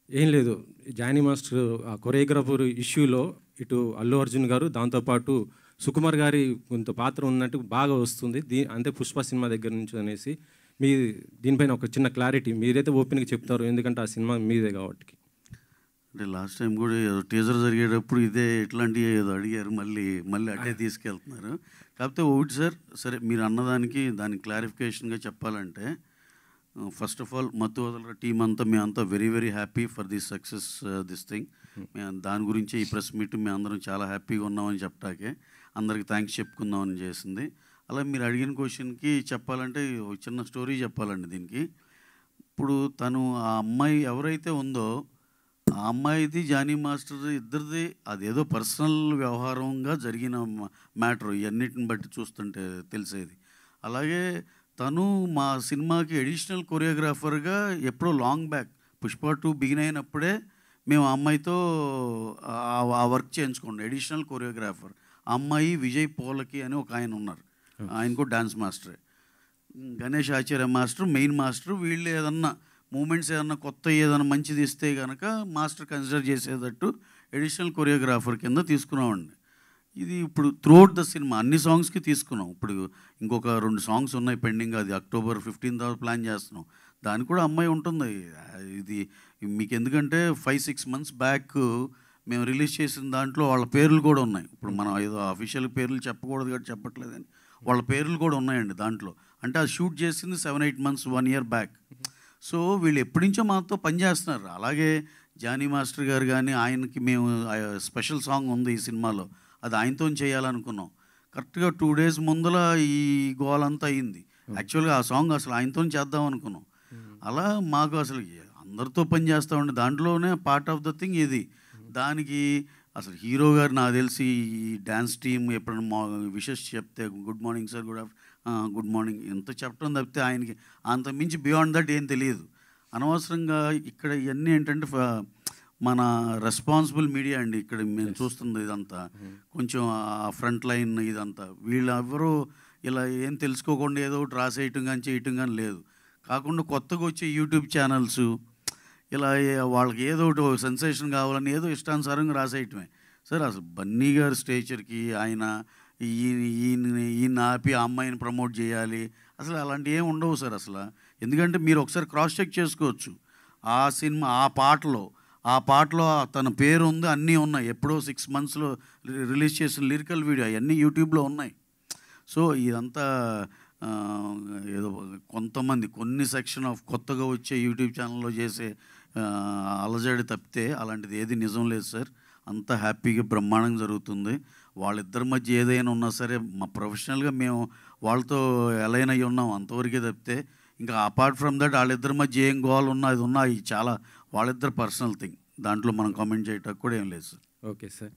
ఏం లేదు. 'Johnny master' ఆ కొరియోగ్రాఫర్ ఇష్యూలో ఇటు అల్లు అర్జున్ గారు, దాంతో పాటు సుకుమార్ గారి కొంత పాత్ర ఉన్నట్టు బాగా వస్తుంది. అంటే 'పుష్ప' సినిమా దగ్గర నుంచి అనేసి మీ దీనిపైన ఒక చిన్న క్లారిటీ మీరైతే ఓపెన్‌గా చెప్తారు. ఎందుకంటే ఆ సినిమా మీదే కాబట్టి. అంటే లాస్ట్ టైం కూడా ఏదో టీజర్ జరిగేటప్పుడు ఇదే ఇట్లాంటివి ఏదో అడిగారు. మళ్ళీ మళ్ళీ అటే తీసుకెళ్తున్నారు. కాకపోతే ఒకటి సార్, సరే మీరు అన్నదానికి దానికి క్లారిఫికేషన్గా చెప్పాలంటే, ఫస్ట్ ఆఫ్ ఆల్ మత్తు వదలరా టీం అంతా మేమంతా very very happy for this success this thing. మేము దాని గురించి ఈ ప్రెస్ మీట్ మేమందరం చాలా హ్యాపీగా ఉన్నామని చెప్పటాకే అందరికి థ్యాంక్స్ చెప్పుకుందామని చేసింది. అలా మీరు అడిగిన క్వశ్చన్కి చెప్పాలంటే ఒక చిన్న స్టోరీ చెప్పాలండి దీనికి. ఇప్పుడు తను ఆ అమ్మాయి ఎవరైతే ఉందో ఆ అమ్మాయిది జానీ మాస్టర్ ఇద్దరిది అదేదో పర్సనల్ వ్యవహారంగా జరిగిన మ్యాటర్ ఇవన్నిటిని బట్టి చూస్తుంటే తెలిసేది. అలాగే తను మా సినిమాకి అడిషనల్ కొరియోగ్రాఫర్గా ఎప్పుడో లాంగ్ బ్యాక్ పుష్ప 2 బిగిన్ అయినప్పుడే మేము ఆ అమ్మాయితో ఆ వర్క్ చేయించుకోండి అడిషనల్ కొరియోగ్రాఫర్. ఆ అమ్మాయి విజయ్ పోలకి అని ఒక ఆయన ఉన్నారు. ఆయన కూడా డాన్స్ మాస్టరే. గణేష్ ఆచార్య మాస్టర్ మెయిన్ మాస్టర్. వీళ్ళు ఏదన్నా మూమెంట్స్ ఏదన్నా కొత్త ఏదైనా మంచిది ఇస్తే కనుక మాస్టర్ కన్సిడర్ చేసేటట్టు అడిషనల్ కొరియోగ్రాఫర్ కింద తీసుకున్నామండి. ఇది ఇప్పుడు త్రూఅవుట్ ద సినిమా అన్ని సాంగ్స్కి తీసుకున్నాం. ఇప్పుడు ఇంకొక 2 సాంగ్స్ ఉన్నాయి పెండింగ్. అది అక్టోబర్ 15 తర్వాత ప్లాన్ చేస్తున్నాం. దానికి కూడా అమ్మాయి ఉంటుంది. ఇది మీకు ఎందుకంటే 5-6 మంత్స్ బ్యాక్ మేము రిలీజ్ చేసిన దాంట్లో వాళ్ళ పేర్లు కూడా ఉన్నాయి. ఇప్పుడు మనం ఏదో అఫీషియల్ పేర్లు చెప్పకూడదు కాబట్టి చెప్పట్లేదని వాళ్ళ పేర్లు కూడా ఉన్నాయండి దాంట్లో. అంటే అది షూట్ చేసింది 7-8 మంత్స్ 1 ఇయర్ బ్యాక్. సో వీళ్ళు ఎప్పటి నుంచో మాతో పనిచేస్తున్నారు. అలాగే జానీ మాస్టర్ గారు కానీ ఆయనకి మేము స్పెషల్ సాంగ్ ఉంది ఈ సినిమాలో, అది ఆయనతో చేయాలనుకున్నాం. కరెక్ట్గా 2 డేస్ ముందల ఈ గోలంతా అయింది. యాక్చువల్గా ఆ సాంగ్ అసలు ఆయనతో చేద్దాం అనుకున్నాం. అలా మాకు అసలు అందరితో పని చేస్తామండి. దాంట్లోనే పార్ట్ ఆఫ్ ద థింగ్ ఇది. దానికి అసలు హీరో గారు నాకు తెలిసి ఈ డ్యాన్స్ టీమ్ ఎప్పుడైనా విషెస్ చెప్తే good morning sir, good morning ఎంత చెప్పడం తప్పితే ఆయనకి అంత మించి బియాండ్ దట్ ఏం తెలియదు. అనవసరంగా ఇక్కడ ఇవన్నీ ఏంటంటే మన రెస్పాన్సిబుల్ మీడియా అండి ఇక్కడ మేము చూస్తుంది ఇదంతా. కొంచెం ఆ ఫ్రంట్ లైన్ ఇదంతా వీళ్ళెవరూ ఇలా ఏం తెలుసుకోకుండా ఏదో ఒకటి రాసేయటం కానీ చేయటం కానీ లేదు. కాకుండా కొత్తగా వచ్చే యూట్యూబ్ ఛానల్స్ ఇలా వాళ్ళకి ఏదో ఒకటి సెన్సేషన్ కావాలని ఏదో ఇష్టానుసారంగా రాసేయటమే. సార్ అసలు బన్నీ గారి స్టేచర్కి ఆయన ఈయన ఆపి ఆ అమ్మాయిని ప్రమోట్ చేయాలి అసలు అలాంటివి ఏమి ఉండవు సార్ అసలు. ఎందుకంటే మీరు ఒకసారి క్రాస్ చెక్ చేసుకోవచ్చు. ఆ సినిమా ఆ పాటలో తన పేరు ఉంది, అన్నీ ఉన్నాయి. ఎప్పుడో 6 మంత్స్లో రిలీజ్ చేసిన లిరికల్ వీడియో అవన్నీ యూట్యూబ్లో ఉన్నాయి. సో ఇదంతా ఏదో కొంతమంది కొన్ని సెక్షన్ ఆఫ్ కొత్తగా వచ్చే యూట్యూబ్ ఛానల్లో చేసే అలజడి తప్పితే అలాంటిది ఏది నిజం లేదు సార్. అంతా హ్యాపీగా బ్రహ్మాండంగా జరుగుతుంది. వాళ్ళిద్దరి మధ్య ఏదైనా ఉన్నా సరే మా ప్రొఫెషనల్గా మేము వాళ్ళతో ఎలైన్ అయ్యి ఉన్నాం అంతవరకే తప్పితే ఇంకా అపార్ట్ ఫ్రమ్ దట్ వాళ్ళిద్దరి మధ్య ఏం గోల్ ఉన్నా అది ఉన్నా ఇది చాలా వాళ్ళిద్దరు పర్సనల్ థింగ్. దాంట్లో మనం కామెంట్ చేయటం కూడా ఏం లేదు సార్. Okay sir.